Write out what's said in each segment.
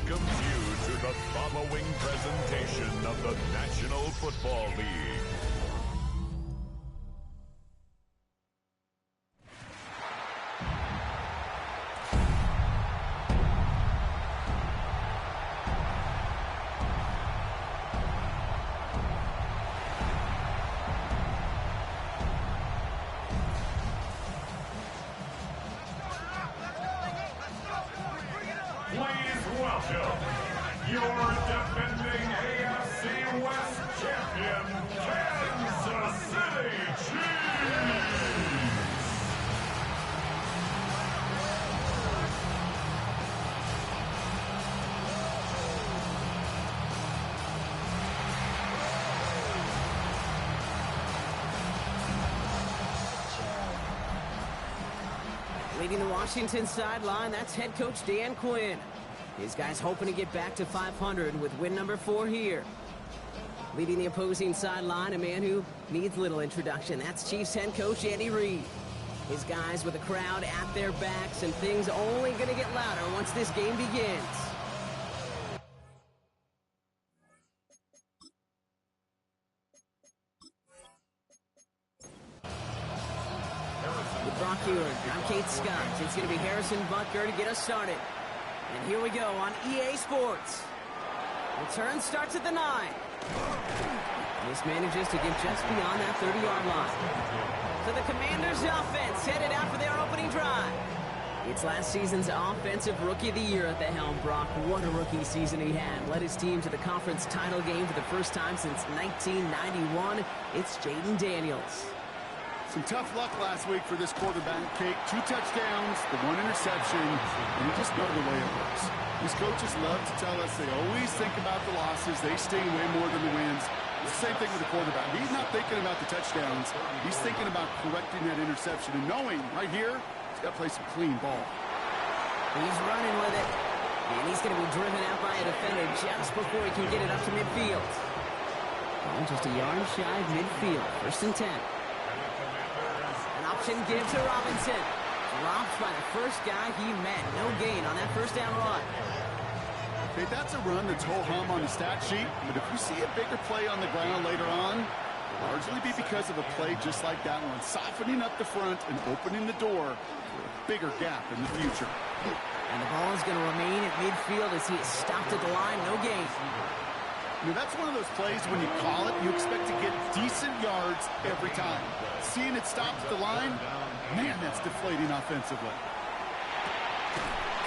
welcomes you to the following presentation of the National Football League. Please welcome your defending AFC West champion, Kansas City Chiefs! Leading the Washington sideline, that's head coach Dan Quinn. His guys hoping to get back to 500 with win number 4 here. Leading the opposing sideline, a man who needs little introduction. That's Chiefs head coach Andy Reid. His guys with a crowd at their backs, and things only going to get louder once this game begins. With Brock Ewert, I'm Kate Scott. It's going to be Harrison Butker to get us started. And here we go on EA Sports. Return starts at the 9. This manages to get just beyond that 30-yard line. So the Commanders' offense headed out for their opening drive. It's last season's Offensive Rookie of the Year at the helm. Brock, what a rookie season he had. Led his team to the conference title game for the first time since 1991. It's Jaden Daniels. Some tough luck last week for this quarterback, Kate. 2 touchdowns, the 1 interception, and you just know the way it works. These coaches love to tell us they always think about the losses. They sting way more than the wins. It's the same thing with the quarterback. He's not thinking about the touchdowns. He's thinking about correcting that interception and knowing right here, he's got to play some clean ball. He's running with it, and he's going to be driven out by a defender just before he can get it up to midfield. Oh, just a yard shy of midfield. 1st and 10. Option give to Robinson. Dropped by the first guy he met. No gain on that first down run. Okay, that's a run that's ho-hum on the stat sheet, but if you see a bigger play on the ground later on, it'll largely be because of a play just like that one, softening up the front and opening the door for a bigger gap in the future. And the ball is going to remain at midfield as he is stopped at the line. No gain. You know, that's one of those plays when you call it, you expect to get decent yards every time. Seeing it stopped at the line, man, that's deflating offensively.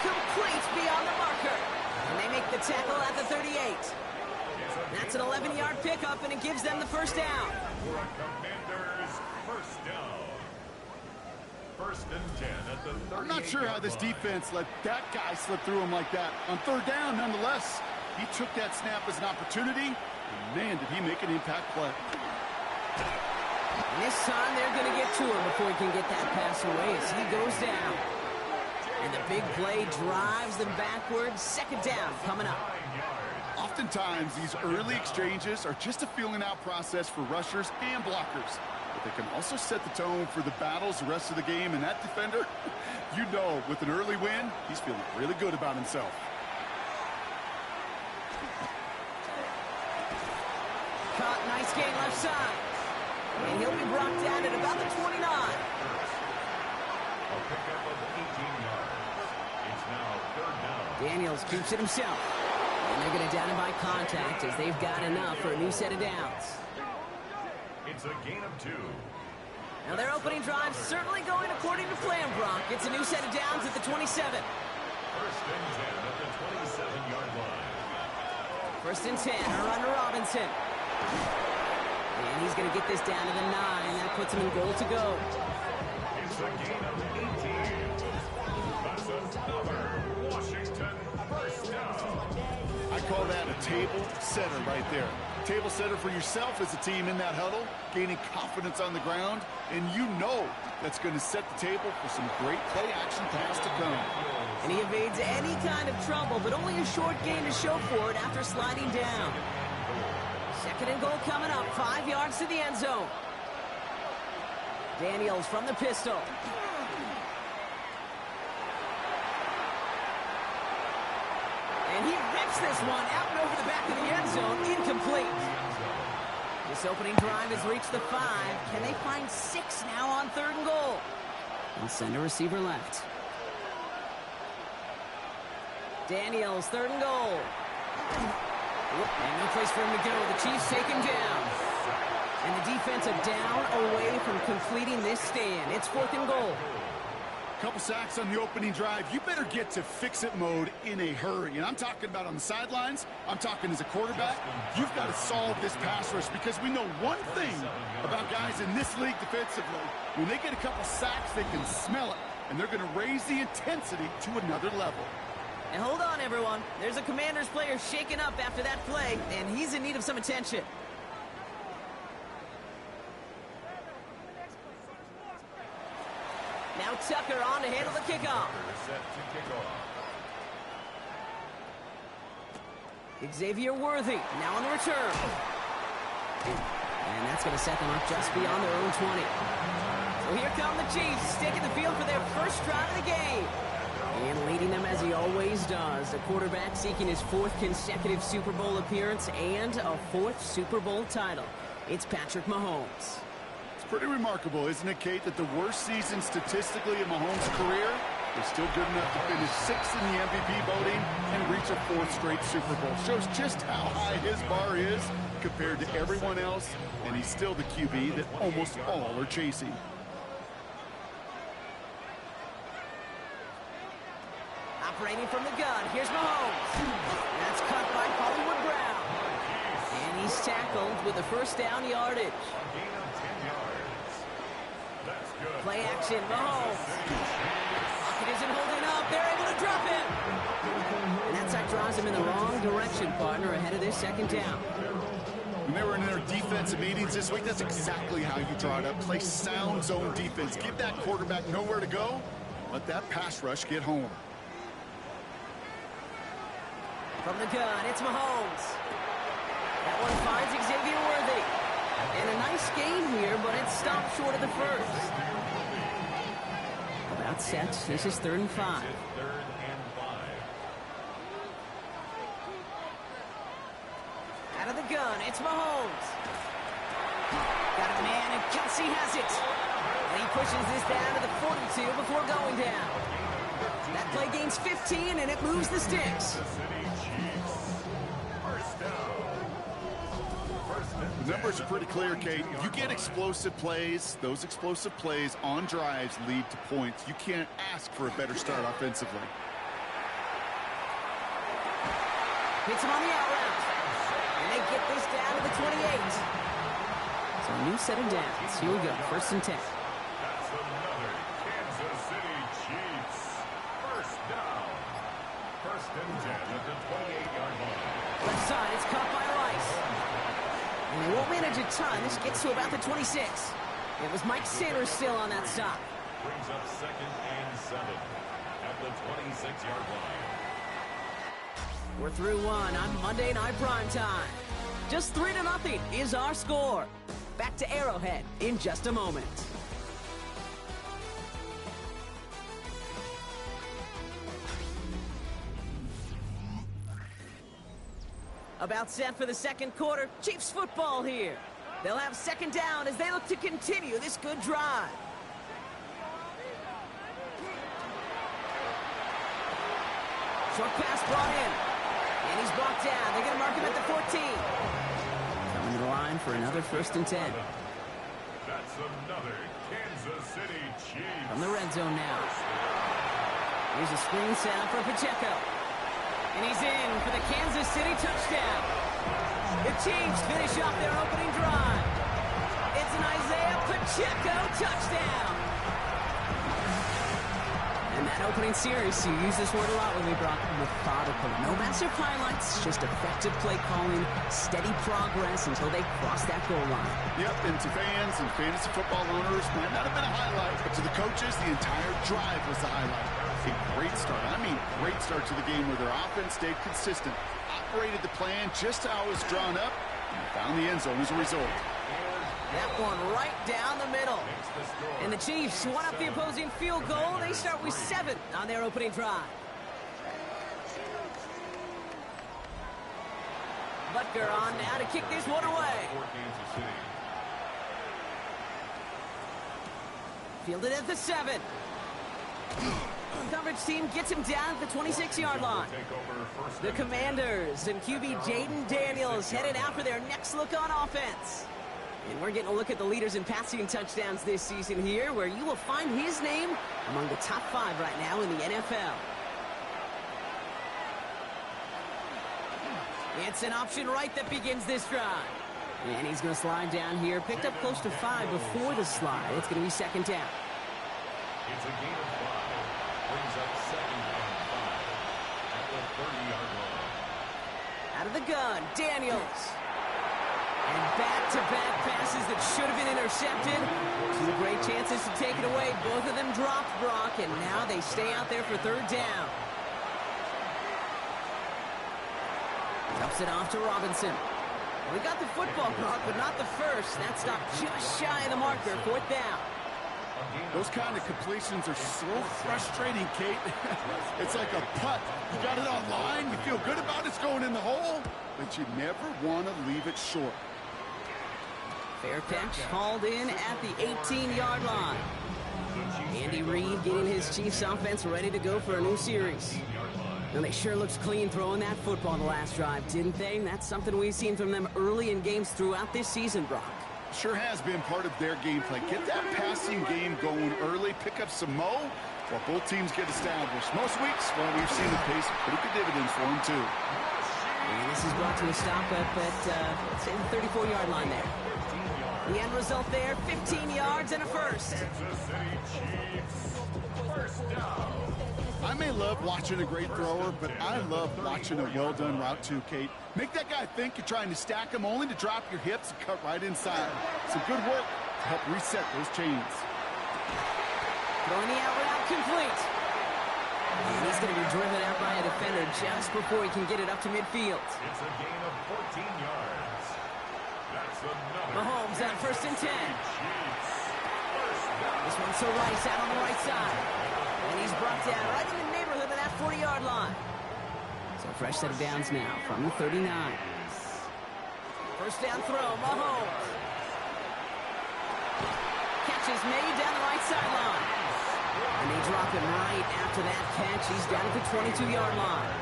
Complete beyond the marker. And they make the tackle at the 38. That's an 11-yard pickup, and it gives them the first down. For a Commanders first down. 1st and 10 at the 38. I'm not sure how this defense let that guy slip through him like that. On 3rd down, nonetheless, he took that snap as an opportunity, and man, did he make an impact play. And this time they're going to get to him before he can get that pass away as he goes down. And the big play drives them backwards. 2nd down coming up. Oftentimes, these early exchanges are just a feeling out process for rushers and blockers. But they can also set the tone for the battles the rest of the game. And that defender, you know, with an early win, he's feeling really good about himself. Caught, nice gain left side. And he'll be brought down at about the 29. A pickup of 18 yards. It's now 3rd down. Daniels keeps it himself. And they're going to down him by contact as they've got enough for a new set of downs. It's a gain of 2. Now their opening drive certainly going according to plan, Brock. It's a new set of downs at the 27. 1st and 10 at the 27-yard line. 1st and 10, a run to Robinson. And he's going to get this down to the 9. That puts him in goal to go. It's a gain of 18. That's another Washington first down. I call that a table setter right there. Table setter for yourself as a team in that huddle, gaining confidence on the ground, and you know that's going to set the table for some great play action pass to come. And he evades any kind of trouble, but only a short gain to show for it after sliding down. 2nd and goal coming up, 5 yards to the end zone. Daniels from the pistol. And he Takes this one out and over the back of the end zone. Incomplete. This opening drive has reached the 5. Can they find 6 now on 3rd and goal? They'll send a receiver left. Daniels, 3rd and goal. And no place for him to go. The Chiefs take him down. And the defense a down away from completing this stand. It's 4th and goal. Couple sacks on the opening drive. You better get to fix-it mode in a hurry. And I'm talking about on the sidelines. I'm talking as a quarterback. You've got to solve this pass rush because we know one thing about guys in this league defensively. When they get a couple sacks, they can smell it. And they're going to raise the intensity to another level. And hold on, everyone. There's a Commanders player shaken up after that play, and he's in need of some attention. Now Tucker on to handle the kickoff. Xavier Worthy now on the return. And that's going to set them up just beyond their own 20. So here come the Chiefs, taking the field for their first drive of the game. And leading them as he always does. The quarterback seeking his 4th consecutive Super Bowl appearance and a 4th Super Bowl title. It's Patrick Mahomes. Pretty remarkable, isn't it, Kate, that the worst season statistically in Mahomes' career is still good enough to finish 6th in the MVP voting and reach a 4th straight Super Bowl. Shows just how high his bar is compared to everyone else, and he's still the QB that almost all are chasing. Operating from the gun, here's Mahomes. That's cut by Hollywood Brown. And he's tackled with a 1st down yardage. Play action, Mahomes. Pocket isn't holding up. They're able to drop him. And that sack drives him in the wrong direction, partner, ahead of their 2nd down. When they were in their defensive meetings this week, that's exactly how you draw it up. Play sound zone defense. Give that quarterback nowhere to go. Let that pass rush get home. From the gun, it's Mahomes. That one finds Xavier Worthy. And a nice game here, but it's stopped short of the 1st. About set. This is 3rd and 5. Out of the gun, it's Mahomes. Got a man, and Kelsey has it. And he pushes this down to the 42 before going down. That play gains 15, and it moves the sticks. The numbers are pretty clear, Kate. You get explosive plays. Those explosive plays on drives lead to points. You can't ask for a better start offensively. Hits him on the out route. And they get this down to the 28. So a new set of downs. Here we go. 1st and 10. That's another Kansas City Chiefs. 1st down. 1st and 10 at the 28-yard line. Left side, it's caught by Rice. And they won't manage a ton. This gets to about the 26. It was Mike Sanders still on that stop. Brings up 2nd and 7 at the 26-yard line. We're through one on Monday Night Primetime. Just 3-0 is our score. Back to Arrowhead in just a moment. About set for the 2nd quarter. Chiefs football here. They'll have 2nd down as they look to continue this good drive. Short pass brought in. And he's brought down. They're going to mark him at the 14. Coming to the line for another 1st and 10. That's another Kansas City Chiefs. From the red zone now. Here's a screen setup for Pacheco. And he's in for the Kansas City touchdown. The Chiefs finish off their opening drive. It's an Isaiah Pacheco touchdown. And that opening series, you use this word a lot when we brought methodical. No massive highlights, just effective play calling, steady progress until they cross that goal line. Yep, and to fans and fantasy football owners, might not have been a highlight, but to the coaches, the entire drive was the highlight. A great start. I mean, great start to the game where their offense stayed consistent, operated the plan just how it was drawn up, and found the end zone as a result. That one right down the middle. And the Chiefs won up the opposing field goal. They start with 7 on their opening drive. Butker on now to kick this one away. For Kansas City. Fielded at the 7. Coverage team gets him down at the 26-yard line. Take over first The and Commanders and QB Jaden Daniels headed out for their next look on offense. And we're getting a look at the leaders in passing touchdowns this season here, where you will find his name among the top 5 right now in the NFL. It's an option right that begins this drive. And he's going to slide down here. Picked up close to 5 before the slide. It's going to be second down. It's a gain of 5. Brings up second and 5 at the 30-yard line. Out of the gun, Daniels. And back-to-back passes that should have been intercepted. 2 great chances to take it away. Both of them dropped, Brock, and now they stay out there for third down. Dumps it off to Robinson. We got the football, Brock, but not the first. That stopped just shy of the marker. Fourth down. Those kind of completions are so frustrating, Kate. It's like a putt. You got it on line, you feel good about it's going in the hole, but you never want to leave it short. Fair catch hauled in at the 18-yard line. Andy Reid getting his Chiefs offense ready to go for a new series. And they sure looked clean throwing that football the last drive, didn't they? That's something we've seen from them early in games throughout this season, Brock. Sure has been part of their gameplay. Get that passing game going early, pick up some mo while both teams get established. Most weeks, well, we've seen the pace pretty good dividends for them, too. And this is brought to a stop up at, let's say, the 34-yard line there. The end result there, 15 yards and a first. Kansas City Chiefs. First down. I may love watching a great thrower, but I love watching a well-done route too, Kate. Make that guy think you're trying to stack him only to drop your hips and cut right inside. Some good work to help reset those chains. Throwing the out route complete. And he's going to be driven out by a defender just before he can get it up to midfield. It's a gain of 14 yards. That's another. Mahomes on first and 10. Chiefs. First down. This one's to Rice out on the right side. And he's brought down right in the neighborhood of that 40-yard line. So fresh set of downs now from the 39. First down throw, Mahomes. Catch is made down the right sideline. And they drop him right after that catch. He's down at the 22-yard line.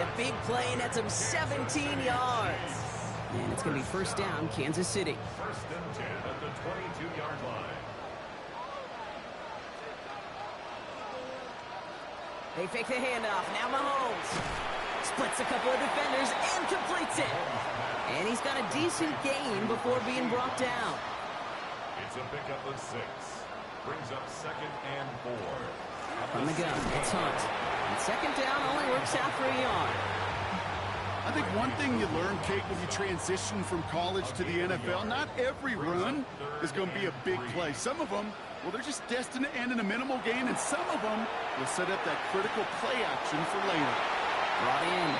The big play nets him 17 yards. And it's going to be first down, Kansas City. First and 10 at the 22-yard line. They fake the handoff. Now Mahomes splits a couple of defenders and completes it. And he's got a decent gain before being brought down. It's a pickup of 6. Brings up second and 4. From the gun, it's Hunt. And second down only works out for a yard. I think one thing you learn, Kate, when you transition from college to the NFL, not every run is going to be a big play. Some of them, well, they're just destined to end in a minimal gain, and some of them will set up that critical play action for later. Brought in.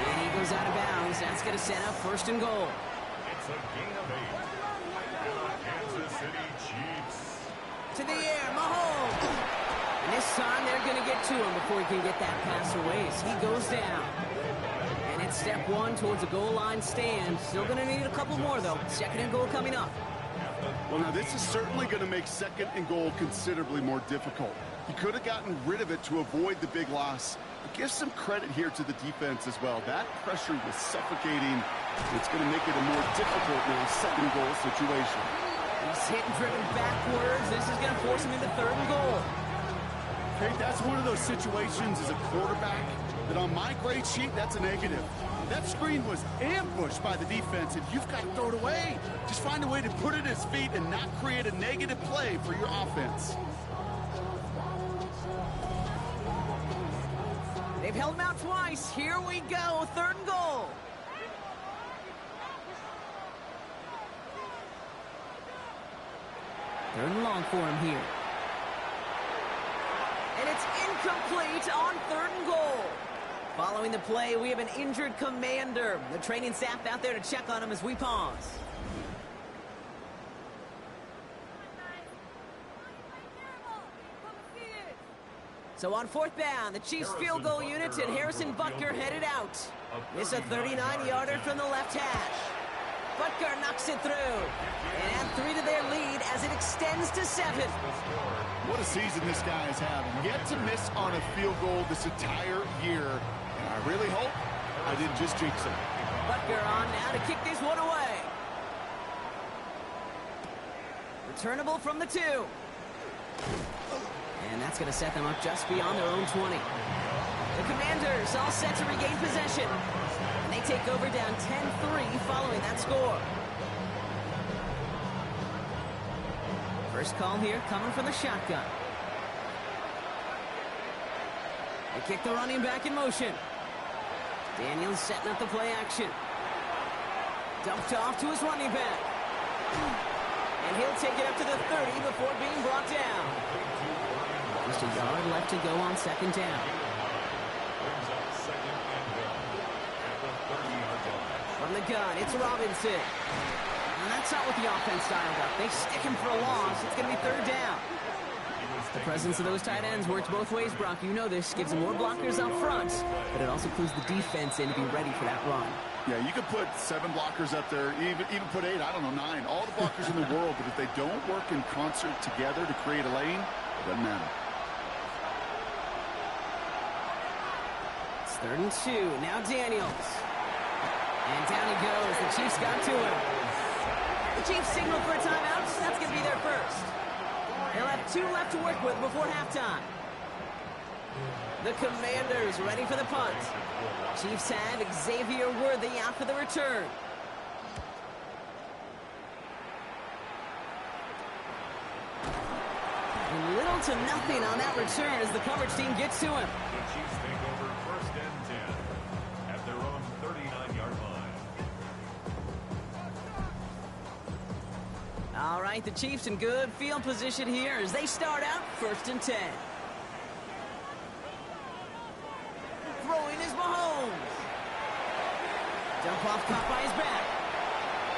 And he goes out of bounds. That's going to set up first and goal. It's a gain of 8. And the Kansas City Chiefs. To the air, Mahomes. And this time they're going to get to him before he can get that pass away as he goes down. And it's step 1 towards a goal line stand. Still going to need a couple more, though. Second and goal coming up. Well, now this is certainly going to make second and goal considerably more difficult. He could have gotten rid of it to avoid the big loss. But give some credit here to the defense as well. That pressure was suffocating. It's going to make it a more difficult now second goal situation. He's hit and driven backwards. This is going to force him into third and goal. Okay, that's one of those situations as a quarterback that on my grade sheet, that's a negative. That screen was ambushed by the defense, and you've got to throw it away. Just find a way to put it at his feet and not create a negative play for your offense. They've held him out twice. Here we go. Third and goal. Third and long for him here. And it's incomplete on third and goal. Following the play, we have an injured commander. The training staff out there to check on him as we pause. So on fourth down, the Chiefs field goal unit and Harrison Butker headed out. This a 39-yarder from the left hash. Butker knocks it through and add 3 to their lead as it extends to 7. What a season this guy is having. Yet to miss on a field goal this entire year. And I really hope I didn't just jinx him. Butker on now to kick this one away. Returnable from the 2. And that's going to set them up just beyond their own 20. The Commanders all set to regain possession. And they take over down 10-3 following that score. First call here coming from the shotgun. They kick the running back in motion. Daniels setting up the play action. Dumped off to his running back. And he'll take it up to the 30 before being brought down. Just a yard left to go on second down. From the gun, it's Robinson. And that's not what the offense styled up. They stick him for a loss. It's going to be third down. The presence of those tight ends works both ways, Brock. You know this. Gives them more blockers up front, but it also clues the defense in to be ready for that run. Yeah, you could put 7 blockers up there, even put 8, I don't know, 9. All the blockers in the world, but if they don't work in concert together to create a lane, it doesn't matter. It's 3rd and 2. Now Daniels. And down he goes. The Chiefs got to him. The Chiefs signal for a timeout. That's going to be their first. They'll have 2 left to work with before halftime. The Commanders ready for the punt. Chiefs have Xavier Worthy out for the return. And little to nothing on that return as the coverage team gets to him. The Chiefs take over 1st and 10 at their own 39-yard line. All right, the Chiefs in good field position here as they start out 1st and 10. Throwing is Mahomes. Dump off caught by his back.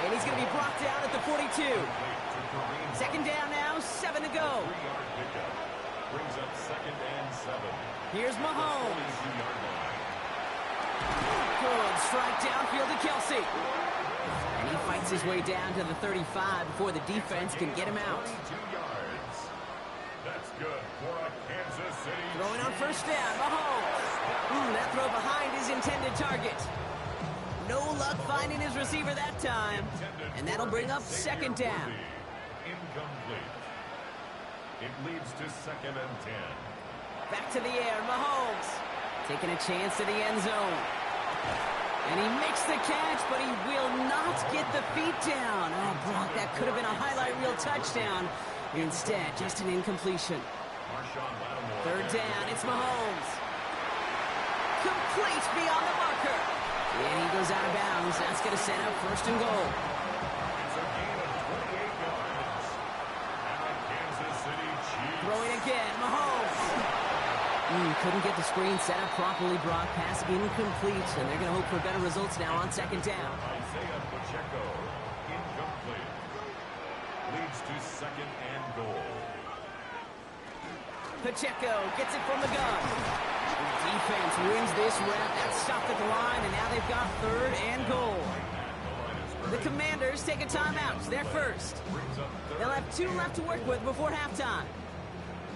And he's going to be brought down at the 42. Second down now, 7 to go. 3-yard pickup brings up 2nd and 7. Here's Mahomes. 42-yard line. Good strike downfield to Kelsey. And he fights his way down to the 35 before the defense can get him out. 22 yards. That's good for a Kansas City. Throwing on first down, Mahomes. That throw behind his intended target. No luck finding his receiver that time. And that'll bring up 2nd down. Incomplete. It leads to 2nd and 10. Back to the air, Mahomes. Taking a chance to the end zone. And he makes the catch, but he will not get the feet down. Oh, Brock, that could have been a highlight reel touchdown. Instead, just an incompletion. 3rd down, it's Mahomes. Complete beyond the marker. And he goes out of bounds. That's going to set up 1st and goal. It's a gain of 28 yards. And the Kansas City Chiefs. Throwing again, Mahomes. Couldn't get the screen set up properly, Brock. Pass incomplete, and they're going to hope for better results now on 2nd down. Isaiah Pacheco, incomplete. Leads to 2nd and goal. Pacheco gets it from the gun. The defense wins this rep. That's stopped at the line, and now they've got 3rd and goal. The Commanders take a timeout. They're first. They'll have 2 left to work with before halftime.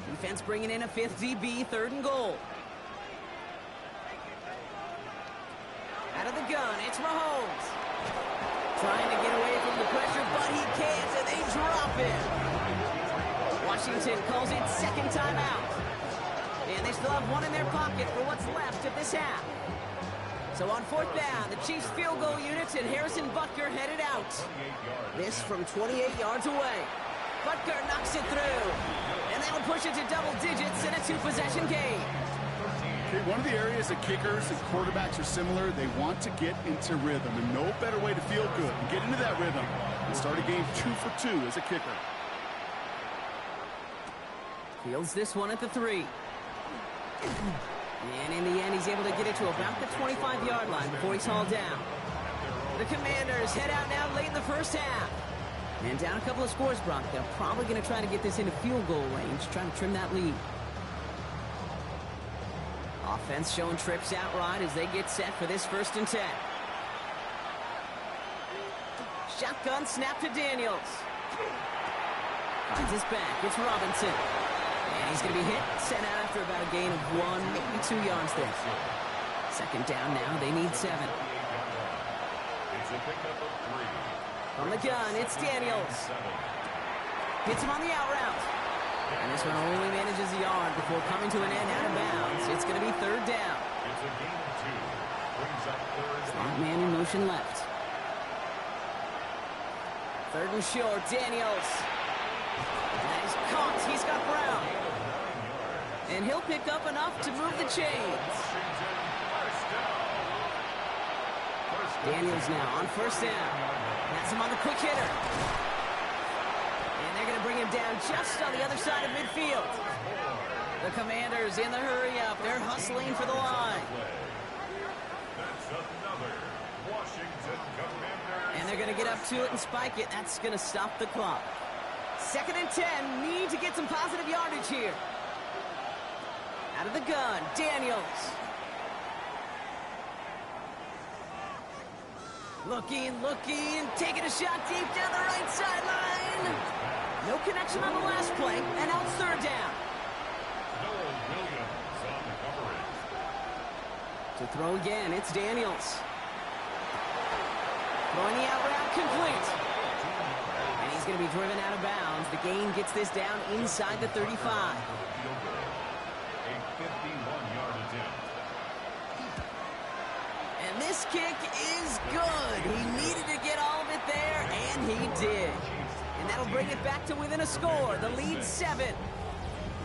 Defense bringing in a 5th DB, 3rd and goal. Out of the gun, it's Mahomes. Trying to get away from the pressure, but he can't, and they drop it. Washington calls it 2nd timeout. And they still have 1 in their pocket for what's left of this half. So on 4th down, the Chiefs field goal unit and Harrison Butker headed out. This from 28 yards away. Butker knocks it through. And that'll push it to double digits in a 2-possession game. Okay, one of the areas that kickers and quarterbacks are similar, they want to get into rhythm. And no better way to feel good and get into that rhythm and start a game 2 for 2 as a kicker. Fields this one at the 3. And in the end, he's able to get it to about the 25-yard line before he's hauled down. The Commanders head out now late in the first half. And down a couple of scores, Brock. They're probably going to try to get this into field goal range, trying to trim that lead. Defense showing trips out right as they get set for this 1st and 10. Shotgun snap to Daniels. Finds his back. It's Robinson. And he's going to be hit. Sent out after about a gain of 1, maybe 2 yards there. 2nd down now. They need 7. It's a pickup of 3. On the gun, it's Daniels. Hits him on the out route. And this one only manages a yard before coming to an end out of bounds. It's going to be 3rd down. It's a gain of 2. Brings up 3rd. Slot man in motion left. 3rd and short, Daniels. And he's caught. He's got Brown. And he'll pick up enough to move the chains. Daniels now on 1st down. That's him on the quick hitter. And they're going to bring him down just on the other side of midfield. The Commanders in the hurry-up. They're hustling for the line. That's another Washington Commanders. And they're going to get up to it and spike it. That's going to stop the clock. 2nd and 10. Need to get some positive yardage here. Out of the gun, Daniels. Looking, taking a shot deep down the right sideline. No connection on the last play, and now it's 3rd down. Noah Williams on the coverage. To throw again, it's Daniels. Throwing the out route complete. And he's going to be driven out of bounds. The gain gets this down inside the 35. A 51-yard attempt. And this kick is good. He needed to get all of it there, and he did. And that'll bring it back to within a score. The lead 7.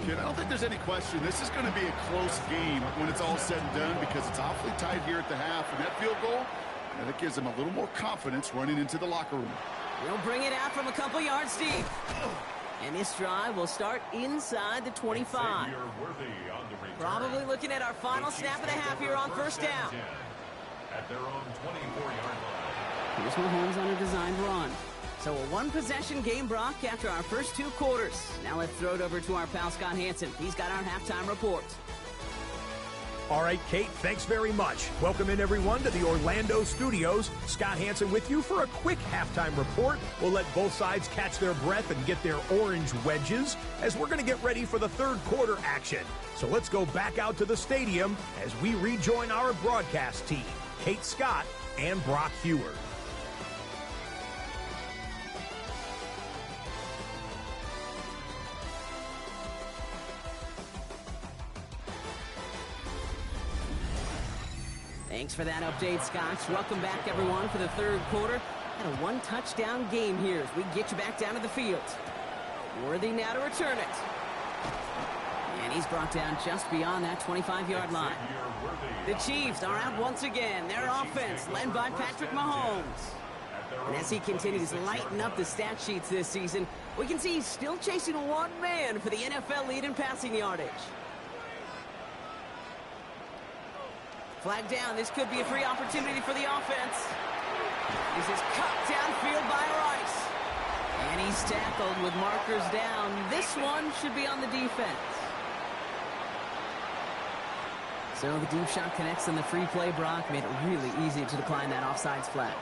Kid, I don't think there's any question. This is going to be a close game when it's all said and done because it's awfully tight here at the half. And that field goal, that gives them a little more confidence running into the locker room. They'll bring it out from a couple yards deep. And this drive will start inside the 25. Probably looking at our final snap of the half here on 1st down. At their own 24-yard line. Here's Mahomes on a designed run. So a 1-possession game, Brock, after our first 2 quarters. Now let's throw it over to our pal Scott Hansen. He's got our halftime report. All right, Kate, thanks very much. Welcome in, everyone, to the Orlando studios. Scott Hansen with you for a quick halftime report. We'll let both sides catch their breath and get their orange wedges as we're going to get ready for the 3rd quarter action. So let's go back out to the stadium as we rejoin our broadcast team, Kate Scott and Brock Hewer. Thanks for that update, Scott. Welcome back, everyone, for the 3rd quarter. Had a 1-touchdown game here as we get you back down to the field. Worthy now to return it. And he's brought down just beyond that 25-yard line. The Chiefs are out once again. Their offense led by Patrick Mahomes. And as he continues lighting up the stat sheets this season, we can see he's still chasing one man for the NFL lead in passing yardage. Flag down. This could be a free opportunity for the offense. This is cut downfield by Rice. And he's tackled with markers down. This one should be on the defense. So the deep shot connects on the free play. Brock made it really easy to decline that offsides flag.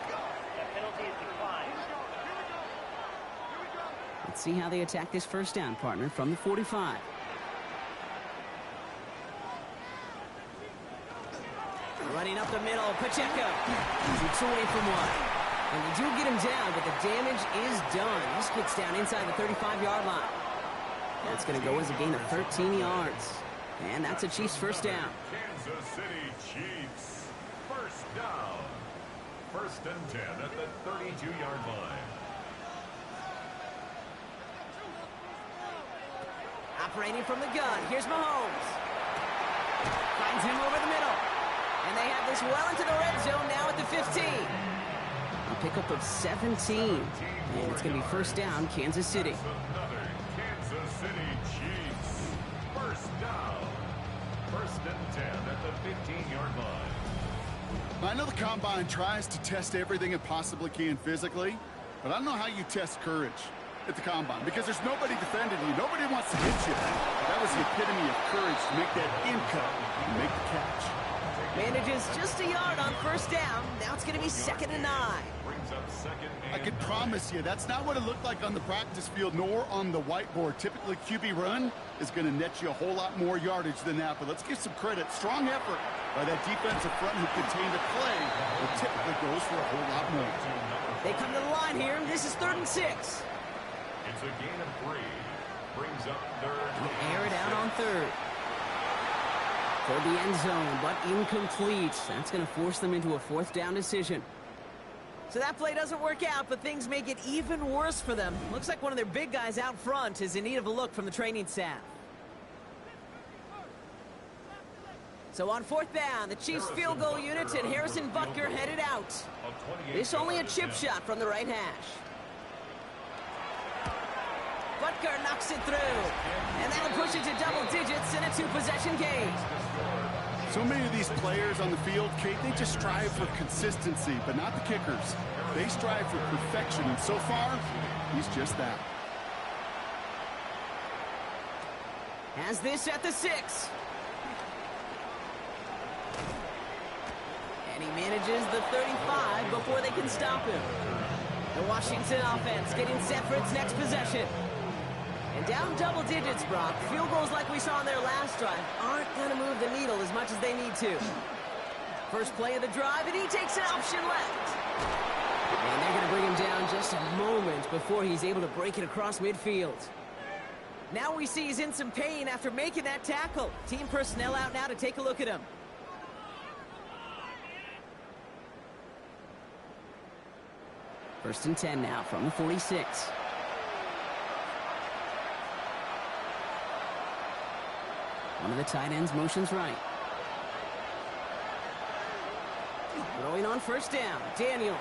Let's see how they attack this 1st down, partner, from the 45. Running up the middle, Pacheco. He's away from one. And they do get him down, but the damage is done. This gets down inside the 35-yard line. That's going to go as a gain of 13 yards. And that's a Chiefs 1st down. Kansas City Chiefs. 1st down. 1st and 10 at the 32-yard line. Operating from the gun. Here's Mahomes. Finds him over the middle. And they have this well into the red zone now at the 15. A pickup of 17. And it's going to be 1st down, Kansas City. Another Kansas City Chiefs. 1st down. 1st and 10 at the 15-yard line. I know the Combine tries to test everything it possibly can physically, but I don't know how you test courage at the Combine because there's nobody defending you. Nobody wants to hit you. That that was the epitome of courage to make that in cut and make the catch. Manages just a yard on first down. Now it's going to be 2nd and 9. Brings up second and I can promise you that's not what it looked like on the practice field nor on the whiteboard. Typically, QB run is going to net you a whole lot more yardage than that. But let's give some credit. Strong effort by that defensive front who contained a play that typically goes for a whole lot more. They come to the line here. This is 3rd and 6. It's a gain of 3. Brings up 3rd. Air it out on 3rd. For the end zone, but incomplete. That's going to force them into a 4th down decision. So that play doesn't work out, but things make it even worse for them. Looks like one of their big guys out front is in need of a look from the training staff. So on 4th down, the Chiefs field goal unit and Harrison Butker headed out. This only a chip shot from the right hash. Butker knocks it through. And that'll push it to double digits in a 2-possession game. So many of these players on the field, Kate, they just strive for consistency, but not the kickers. They strive for perfection, and so far, he's just that. Has this at the 6. And he manages the 35 before they can stop him. The Washington offense getting set for its next possession. And down double digits, Brock. Field goals like we saw in their last drive aren't going to move the needle as much as they need to. First play of the drive, and he takes an option left. And they're going to bring him down just a moment before he's able to break it across midfield. Now we see he's in some pain after making that tackle. Team personnel out now to take a look at him. First and 10 now from the 46. One of the tight ends motions right. Throwing on first down, Daniels.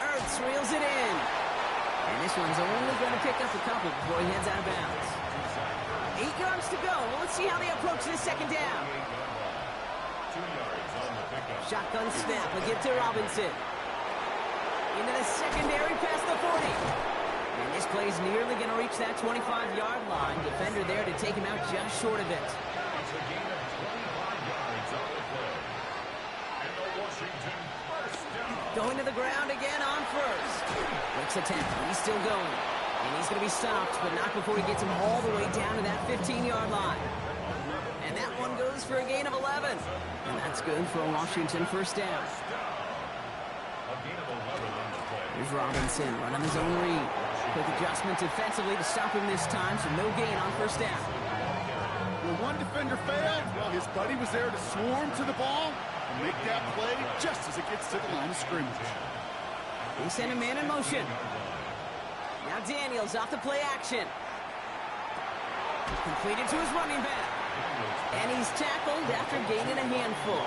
Ertz reels it in. And this one's only going to pick up a couple before he heads out of bounds. 8 yards to go. Well, let's see how they approach this 2nd down. 2 yards on the pickup. Shotgun snap, a give to Robinson. Into the secondary past the 40. And this play's nearly going to reach that 25-yard line. Defender there to take him out just short of it. It's a gain of 25 yards on the play. And the Washington first down. Going to the ground again on first. Breaks a tackle. He's still going. And he's going to be stopped, but not before he gets him all the way down to that 15-yard line. And that one goes for a gain of 11. And that's good for a Washington first down. A gain of 11 on the play. Here's Robinson running his own read. Quick adjustment defensively to stop him this time, so no gain on first down. When one defender failed, well, his buddy was there to swarm to the ball and make that play just as it gets to the line of scrimmage. They send a man in motion. Now Daniels off the play action. Completed to his running back. And he's tackled after gaining a handful.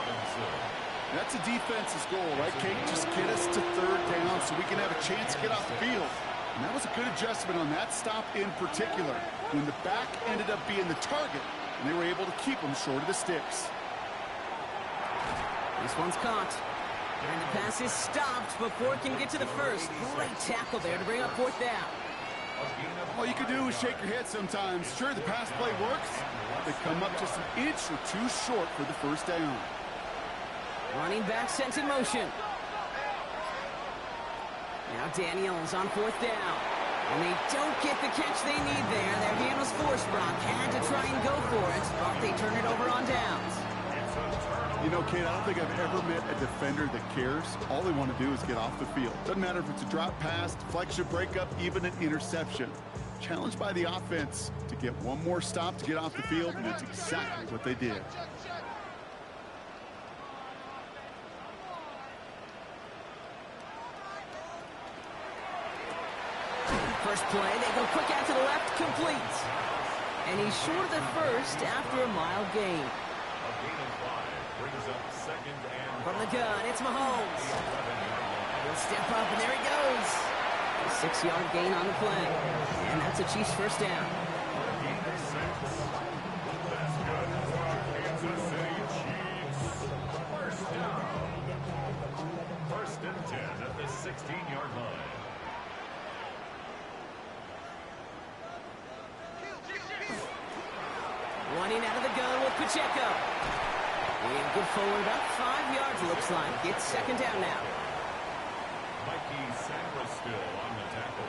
That's a defense's goal, right, Kate? Just get us to 3rd down so we can have a chance to get off the field. And that was a good adjustment on that stop in particular, when the back ended up being the target, and they were able to keep him short of the sticks. This one's caught. And the pass is stopped before it can get to the first. Great tackle there to bring up 4th down. All you can do is shake your head sometimes. Sure, the pass play works. They come up just an inch or two short for the first down. Running back sent in motion. Now Daniels on 4th down. And they don't get the catch they need there. Their hand was forced, Brock. Had to try and go for it, but they turn it over on downs. You know, Kate, I don't think I've ever met a defender that cares. All they want to do is get off the field. Doesn't matter if it's a drop pass, deflection, breakup, even an interception. Challenged by the offense to get one more stop to get off the field, and that's exactly what they did. First play, they go quick out to the left, complete. And he's short of the first after a mild gain. A gain of 5 brings up 2nd and From the gun, it's Mahomes. He'll step up, and there he goes. A 6-yard gain on the play. And that's a Chiefs first down. gain of 6. That's good for Kansas City Chiefs. First down. 1st and 10 at the 16-yard line. Running out of the gun with Pacheco. And good forward, about 5 yards, looks like. It's second down now. Mikey Sandra still on the tackle.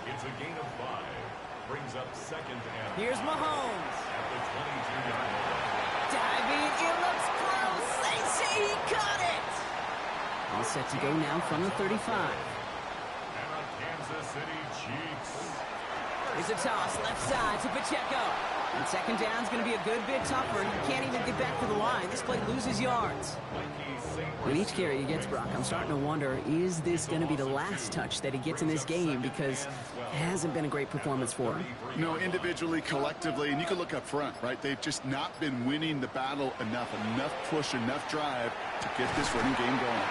It's a gain of 5. Brings up second and Here's Mahomes. at the 22-yard line. Diving, it looks close. They say he caught it. All set to go now from the 35. And a Kansas City Chiefs. Here's a toss, left side to Pacheco. And second down's going to be a good bit tougher. He can't even get back to the line. This play loses yards. With each carry he gets, Brock, I'm starting to wonder, is this going to be the last touch that he gets in this game? Because it hasn't been a great performance for him. No, individually, collectively, and you can look up front, right? They've just not been winning the battle enough push, enough drive to get this running game going.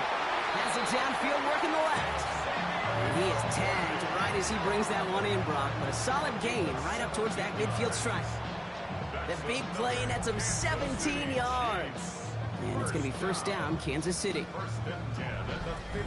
Has it downfield, working the left. And he is tagged right as he brings that one in, Brock. But a solid gain right up towards that midfield stripe. The big play nets him 17 yards. And it's going to be first down, Kansas City.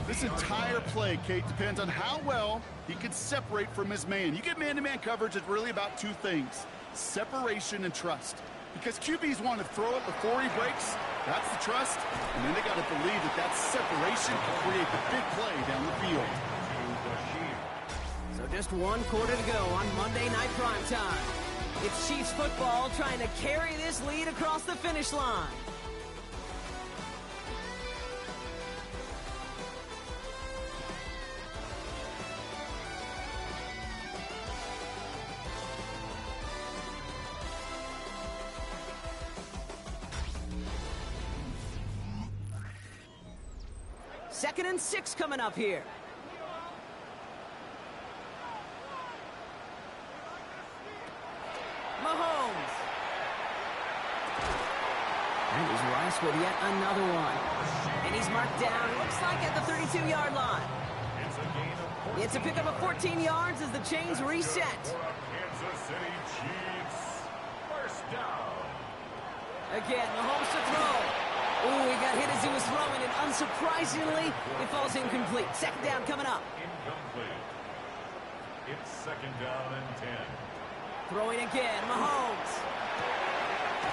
This entire play, Kate, depends on how well he can separate from his man. You get man-to-man coverage, it's really about two things: separation and trust. Because QBs want to throw it before he breaks. That's the trust. And then they got to believe that that separation can create the big play down the field. So just 1 quarter to go on Monday Night Primetime. It's Chiefs football trying to carry this lead across the finish line. Second and 6 coming up here. Mahomes. And he's Rice with yet another one. And he's marked down, looks like at the 32-yard line. It's a pickup of 14 yards as the chains reset. Kansas City Chiefs. First down. Again, Mahomes to throw. Ooh, he got hit as he was throwing, and unsurprisingly, it falls incomplete. Second down coming up. Incomplete. It's second down and 10. Throwing again, Mahomes.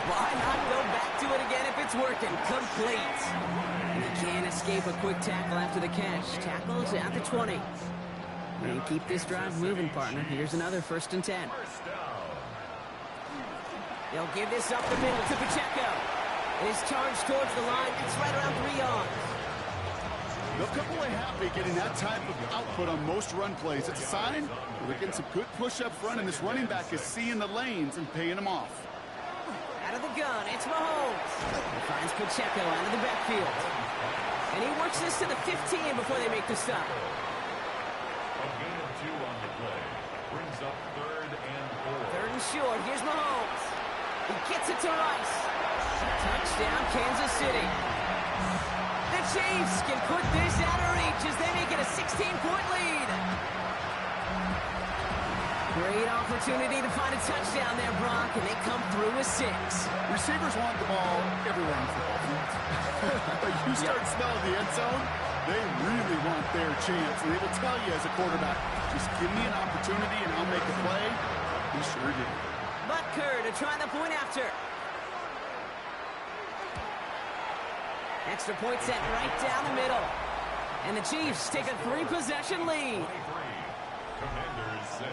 Why not go back to it again if it's working? Complete. And he can't escape a quick tackle after the catch. Tackles at the 20. And keep this drive moving, partner. Here's another first and 10. First down. They'll give this up the middle to Pacheco. His charge towards the line. It's right around 3 yards. They'll come away happy getting that type of output on most run plays. It's a sign they're getting some good push up front, and this running back is seeing the lanes and paying them off. Out of the gun, it's Mahomes. He finds Pacheco out of the backfield. And he works this to the 15 before they make the stop. A gain of 2 on the play. Brings up third and 4. Third and short. Here's Mahomes. He gets it to Rice. Touchdown, Kansas City. The Chiefs can put this out of reach as they make it a 16-point lead. Great opportunity to find a touchdown there, Brock, and they come through with 6. Receivers want the ball everywhere on the football field. But you start smelling the end zone, they really want their chance. And they will tell you as a quarterback, just give me an opportunity and I'll make a play. He sure did. Butker to try the point after. Extra point set right down the middle. And the Chiefs take a 3-possession lead. 23. Commanders 6.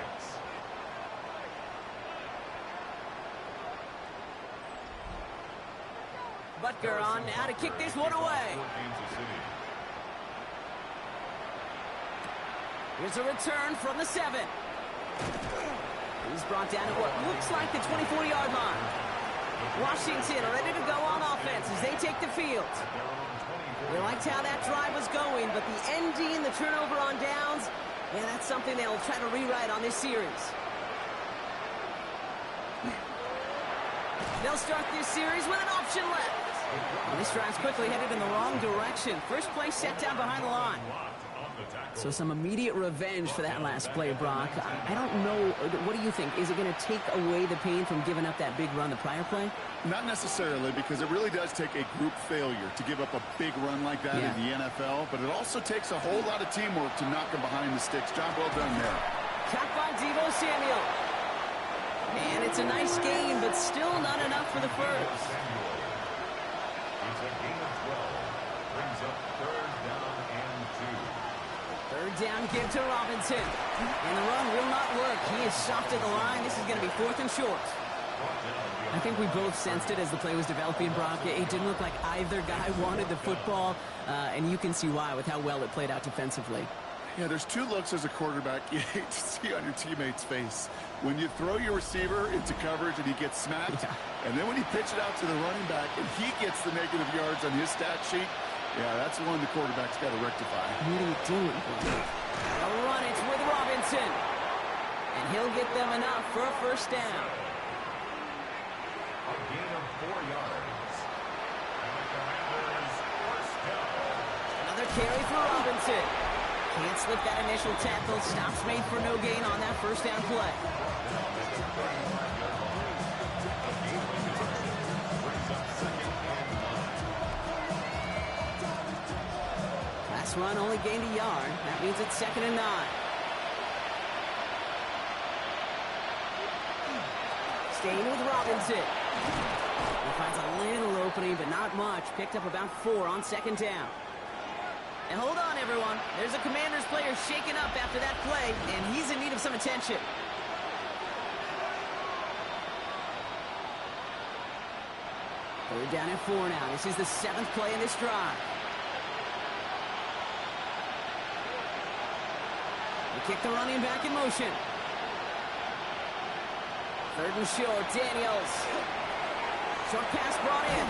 Butker on now to kick this one away. Kansas City. Here's a return from the 7. He's brought down at what looks like the 24-yard line. Washington ready to go on offense as they take the field. We liked how that drive was going, but the ending, the turnover on downs, yeah, that's something they'll try to rewrite on this series. They'll start this series with an option left. Well, this drive's quickly headed in the wrong direction. First play set down behind the line. So some immediate revenge for that last play, Brock. I don't know. What do you think? Is it going to take away the pain from giving up that big run the prior play? Not necessarily, because it really does take a group failure to give up a big run like that in the NFL. But it also takes a whole lot of teamwork to knock them behind the sticks. Job well done there. Caught by Deebo Samuel. And it's a nice gain, but still not enough for the first. It's a gain of 12. Brings up third down and 2. Third down give to Robinson. And the run will not work. He is soft at the line. This is going to be 4th and short. I think we both sensed it as the play was developing, Brock. It didn't look like either guy wanted the football, and you can see why with how well it played out defensively. Yeah, there's 2 looks as a quarterback you hate to see on your teammate's face. When you throw your receiver into coverage and he gets smacked, and then when you pitch it out to the running back and he gets the negative yards on his stat sheet, yeah, that's one the quarterback's got to rectify. What are you doing? They'll run it with Robinson. And he'll get them enough for a first down. A gain of 4 yards. And the Commanders first down. Another carry for Robinson. Can't slip that initial tackle. Stops made for no gain on that first down play. Last run only gained a yard. That means it's 2nd and 9. Staying with Robinson. He finds a little opening, but not much. Picked up about 4 on 2nd down. And hold on, everyone. There's a Commanders player shaken up after that play, and he's in need of some attention. Third down and 4 now. This is the 7th play in this drive. They kick the running back in motion. 3rd and short, Daniels. Short pass brought in.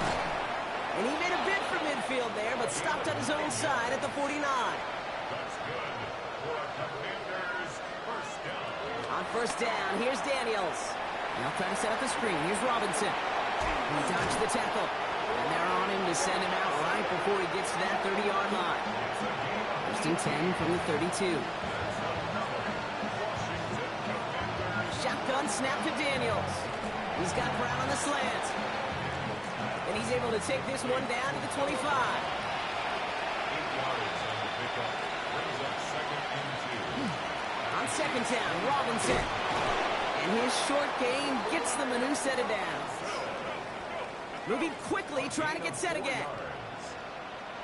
And he made a bid for midfield there, but stopped on his own side at the 49. That's good for a Commanders first down. On first down, here's Daniels. They'll try to set up the screen. Here's Robinson. He dodged the tackle. And they're on him to send him out right before he gets to that 30-yard line. First and 10 from the 32. Shotgun snap to Daniels. He's got Brown on the slant. And he's able to take this one down to the 25. 8 yards on the pickup. Brings up 2nd and 2. On 2nd down, Robinson. And his short gain gets them a new set of downs. Moving quickly, trying to get set again.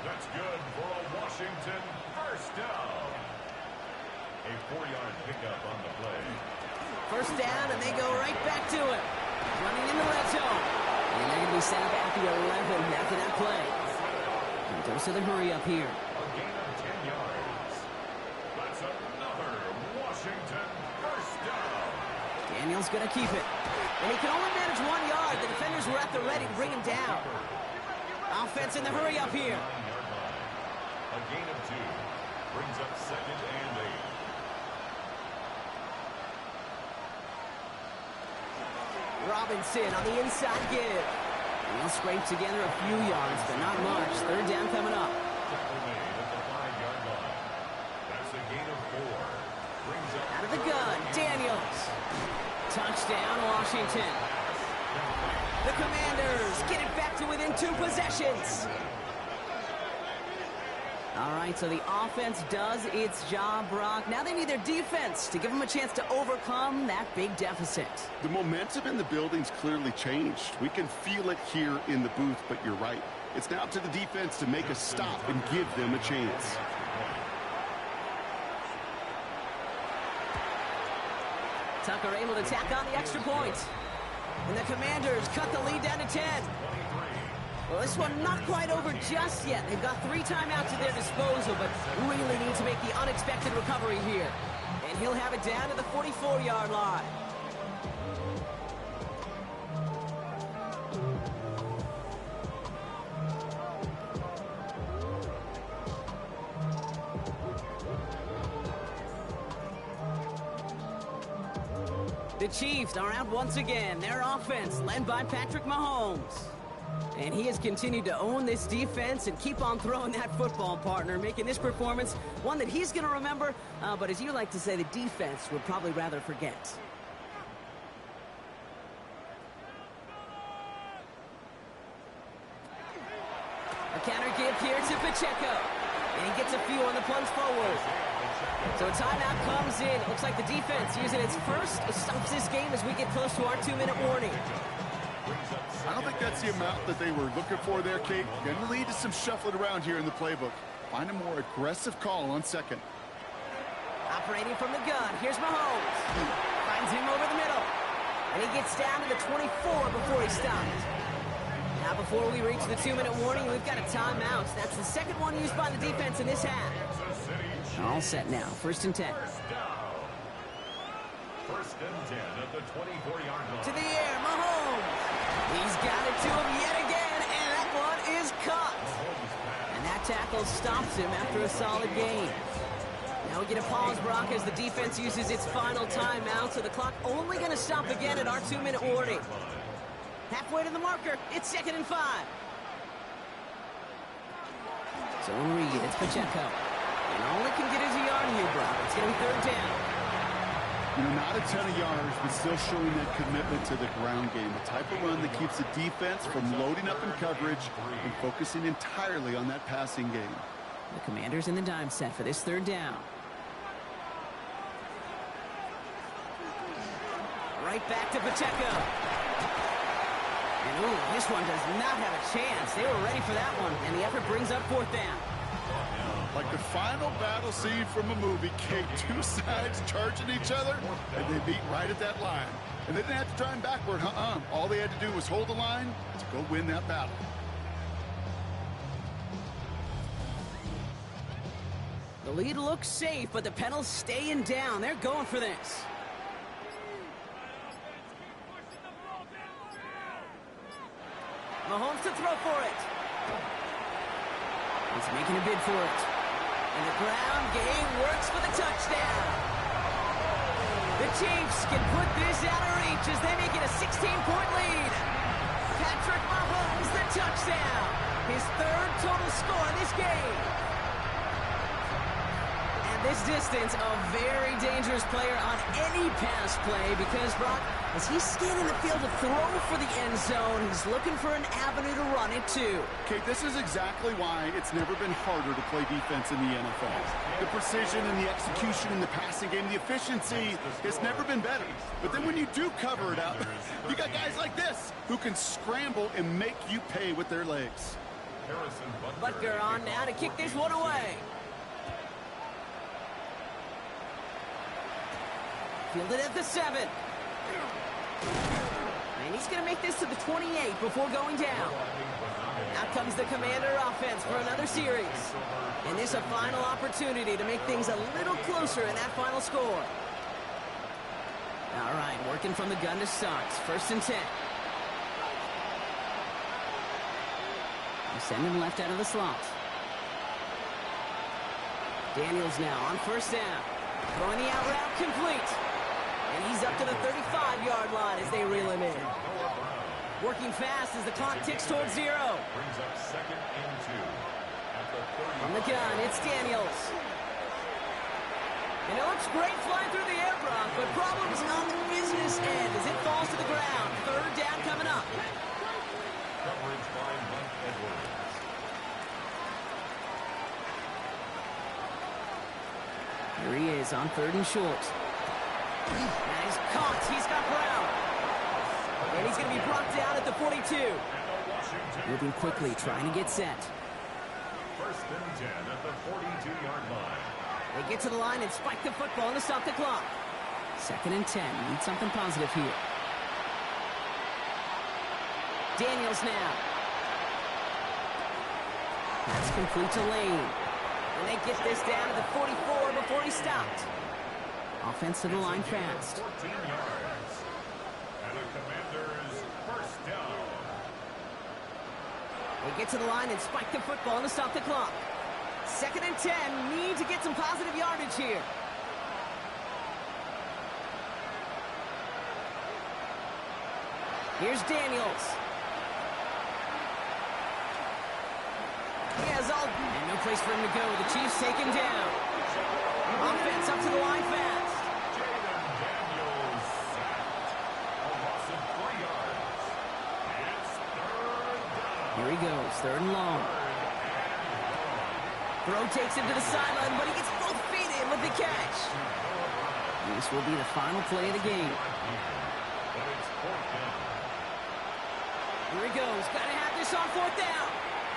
That's good for a Washington first down. A 4-yard pickup on the play. First down, and they go right back to it. Running in the red zone. And they're going to be set up at the 11 after that play. And dose of the hurry up here. A gain of 10 yards. That's another Washington first down. Daniels going to keep it. And he can only manage 1 yard. The defenders were at the ready to bring him down. Offense in the hurry up here. 9-yard line. A gain of 2. Brings up 2nd and 8. Robinson on the inside give. And he'll scrape together a few yards, but not much. Third down coming up. Tackle made at the 5-yard line. That's a gain of 4. Brings up Out of the gun, Daniels. Touchdown, Washington. The Commanders get it back to within 2 possessions. All right, so the offense does its job, Brock. Now they need their defense to give them a chance to overcome that big deficit. The momentum in the building's clearly changed. We can feel it here in the booth, but you're right. It's now up to the defense to make a stop and give them a chance. Tucker able to tack on the extra point. And the Commanders cut the lead down to 10. Well, this one not quite over just yet. They've got 3 timeouts at their disposal, but really need to make the unexpected recovery here. And he'll have it down to the 44-yard line. The Chiefs are out once again. Their offense led by Patrick Mahomes. And he has continued to own this defense and keep on throwing that football, partner, making this performance one that he's going to remember, but as you like to say, the defense would probably rather forget. A counter give here to Pacheco. And he gets a few on the plunge forward. So a timeout comes in. It looks like the defense using its first stops this game as we get close to our 2-minute warning. I don't think that's the amount that they were looking for there, Kate. Going to lead to some shuffling around here in the playbook. Find a more aggressive call on second. Operating from the gun. Here's Mahomes. Finds him over the middle. And he gets down to the 24 before he stops. Now before we reach the 2-minute warning, we've got a timeout. That's the second one used by the defense in this half. All set now. 1st and 10. First and 10 at the 24-yard line. To the air, Mahomes. He's got it to him yet again, and that one is caught. And that tackle stops him after a solid gain. Now we get a pause, Brock, as the defense uses its final timeout, so the clock only going to stop again at our 2-minute warning. Halfway to the marker, it's 2nd and 5. So in Reed, it's Pacheco. And only can get his yard here, Brock. It's going to be 3rd down. You know, not a ton of yards, but still showing that commitment to the ground game. The type of run that keeps the defense from loading up in coverage and focusing entirely on that passing game. The Commanders in the dime set for this 3rd down. Right back to Pacheco. And ooh, this one does not have a chance. They were ready for that one, and the effort brings up 4th down. Like the final battle scene from a movie, Kate, two sides charging each other, and they beat right at that line. And they didn't have to drive backward, All they had to do was hold the line to go win that battle. The lead looks safe, but the pedals staying down. They're going for this. Mahomes to throw for it. He's making a bid for it. And the ground game works for the touchdown. The Chiefs can put this out of reach as they make it a 16-point lead. Patrick Mahomes, the touchdown. His 3rd total score in this game. And this distance, a very dangerous player on any pass play because, Brock, as he's scanning the field to throw for the end zone, he's looking for an avenue to run it to. Kate, this is exactly why it's never been harder to play defense in the NFL. The precision and the execution in the passing game, the efficiency has never been better. But then when you do cover it up, you got guys like this who can scramble and make you pay with their legs. Butker on now to kick this one away. Fielded at the 7. And he's going to make this to the 28 before going down. Now comes the Commander offense for another series. And this a final opportunity to make things a little closer in that final score. All right, working from the gun to start. 1st and 10. Send him left out of the slot. Daniels now on 1st down. Throwing the out route complete. And he's up to the 35-yard line as they reel him in. Working fast as the clock ticks towards 0. Brings up 2nd and 2 at the 30. From the gun, it's Daniels. And it looks great flying through the air, Brock, but problems on the business end as it falls to the ground. 3rd down coming up. Coverage by Mike Edwards. Here he is on 3rd and short. And he's caught. He's got Brown. And he's going to be brought down at the 42. Moving quickly, trying to get set. 1st and 10 at the 42-yard line. They get to the line and spike the football to stop the clock. 2nd and 10. Need something positive here. Daniels now. That's complete to Lane. And they get this down to the 44 before he stopped. Offense to the line fast. 14 yards. And the Commanders' 1st down. They get to the line and spike the football to stop the clock. 2nd and 10. Need to get some positive yardage here. Here's Daniels. He has all... And no place for him to go. The Chiefs take him down. Offense up to the line fast. Daniels sacked. A loss of 3 yards. It's 3rd down. Here he goes. 3rd and long. Throw takes him to the sideline, but he gets both feet in with the catch. This will be the final play of the game. But it's fourth down. Here he goes. Got to have this on fourth down.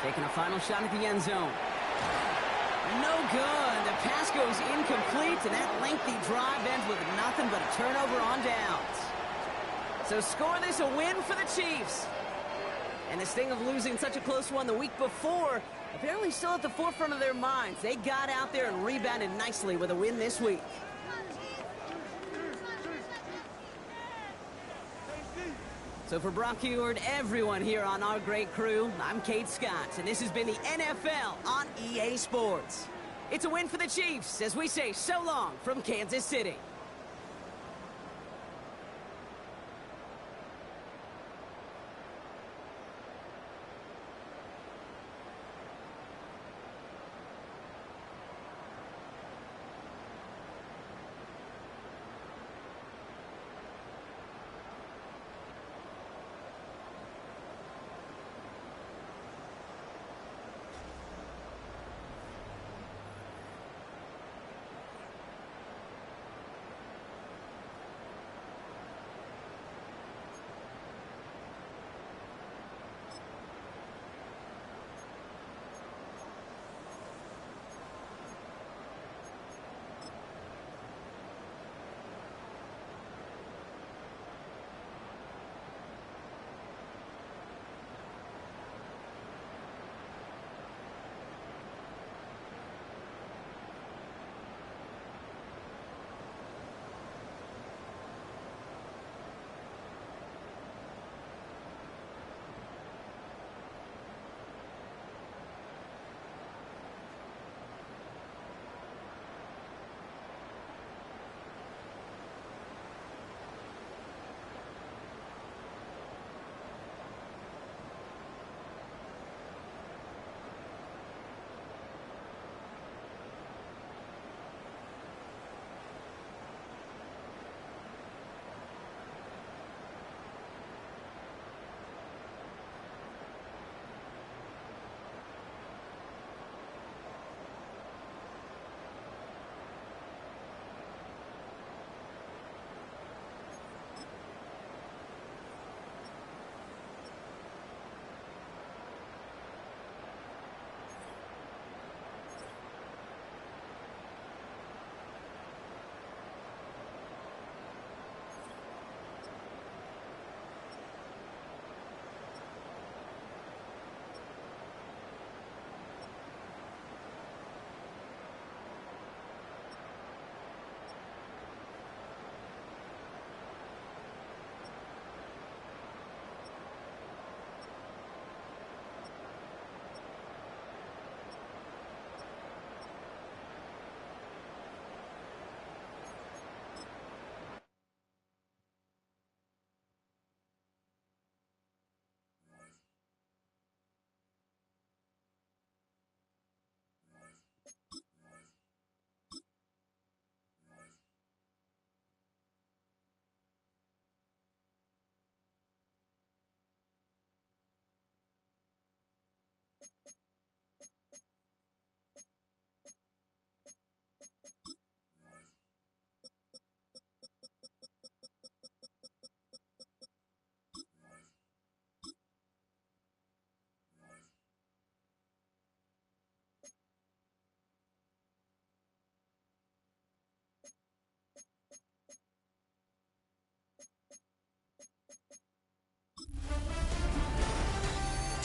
Taking a final shot at the end zone. No good. The pass goes incomplete, and that lengthy drive ends with nothing but a turnover on downs. So score this a win for the Chiefs. And this thing of losing such a close one the week before, apparently still at the forefront of their minds. They got out there and rebounded nicely with a win this week. So for Brock Huard and everyone here on our great crew, I'm Kate Scott, and this has been the NFL on EA Sports. It's a win for the Chiefs as we say so long from Kansas City.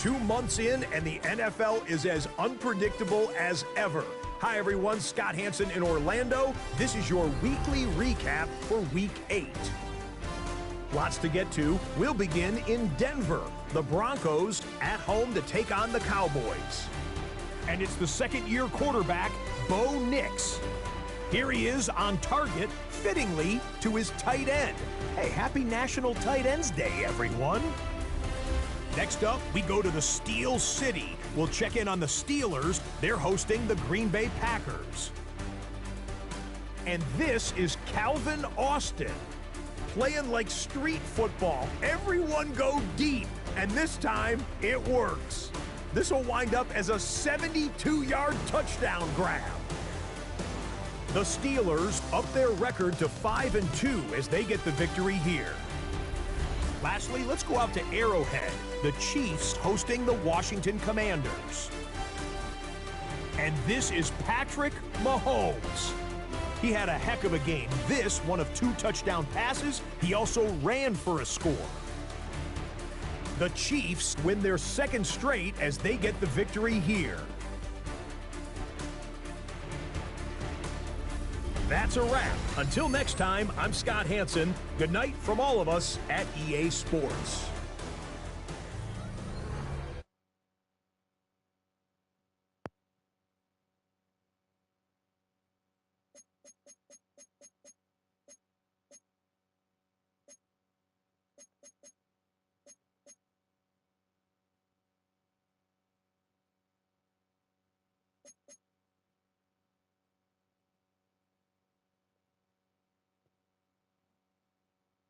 Two months in, and the NFL is as unpredictable as ever. Hi, everyone. Scott Hansen in Orlando. This is your weekly recap for Week 8. Lots to get to. We'll begin in Denver. The Broncos at home to take on the Cowboys. And it's the second-year quarterback, Bo Nix. Here he is on target, fittingly, to his tight end. Hey, happy National Tight Ends Day, everyone. Next up, we go to the Steel City. We'll check in on the Steelers. They're hosting the Green Bay Packers. And this is Calvin Austin, playing like street football. Everyone go deep, and this time it works. This will wind up as a 72-yard touchdown grab. The Steelers up their record to 5-2 as they get the victory here. Lastly, let's go out to Arrowhead. The Chiefs hosting the Washington Commanders. And this is Patrick Mahomes. He had a heck of a game. This, one of 2 touchdown passes. He also ran for a score. The Chiefs win their 2nd straight as they get the victory here. That's a wrap. Until next time, I'm Scott Hansen. Good night from all of us at EA Sports.